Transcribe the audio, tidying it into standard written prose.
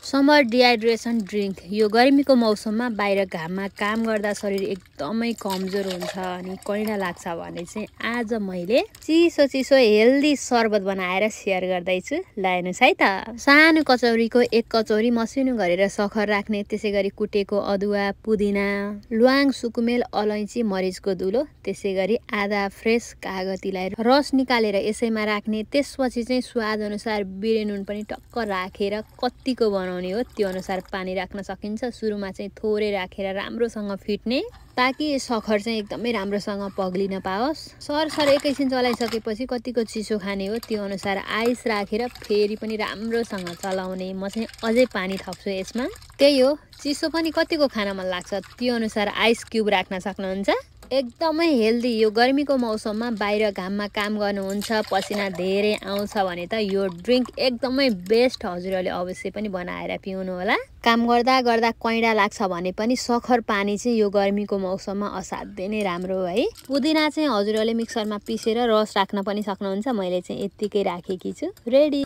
Summer dehydration drink. यो गर्मीको मौसममा बाहिर घाममा काम गर्दा शरीर एकदमै कमजोर हुन्छ अनि कैँडा लाग्छ भने चाहिँ आज मैले चिसो चिसो हेल्दी शरबत बनाएर सेयर गर्दैछु। ल हेर्नुहोस् है त। सानो कचौरीको एक कचौरी मसिनो गरेर सखर राख्ने, त्यसै गरी कुटेको अदुवा, पुदिना, ल्वाङ, सुकुमेल, अलैँची, मरिचको धुलो, त्यसै गरी आधा फ्रेस कागतीलाई रस निकालेर यसैमा राख्ने। त्यसपछि चाहिँ स्वाद अनुसार बिरे नुन पनि टक्क राखेर कतिको बनाउने हो त्यो अनुसार पानी राख्न सकिन्छ। सुरुमा चाहिँ थोरै राखेर राम्रोसँग फिट्ने ताकि सखर चाहिँ एकदमै राम्रोसँग पग्लिन पाओस्। सरसर एकैछिन चलाइसकेपछि कतिको चिसो खाने हो त्यो अनुसार आइस राखेर फेरि पनि राम्रोसँग चलाउने। म चाहिँ अझै पानी थप्छु यसमा। त्यही हो, चिसो पनि कतिको खान मन लाग्छ त्यो अनुसार आइस क्युब राख्न सक्नुहुन्छ। एकदमै हेल्दी। यो गर्मीको मौसममा बाहिर घाममा काम गर्नुहुन्छ, पसिना धेरै आउँछ भने त यो ड्रिङ्क एकदमै बेस्ट। हजुरहरूले अवश्य पनि बनाएर पिउनु होला। काम गर्दा गर्दा कैँडा लाग्छ भने पनि सखर पानी चाहिँ यो गर्मीको मौसममा असाध्यै नै राम्रो हो है। पुदिना चाहिँ हजुरहरूले मिक्सरमा पिसेर रस राख्न पनि सक्नुहुन्छ। मैले चाहिँ यत्तिकै राखेकी छु। रेडी।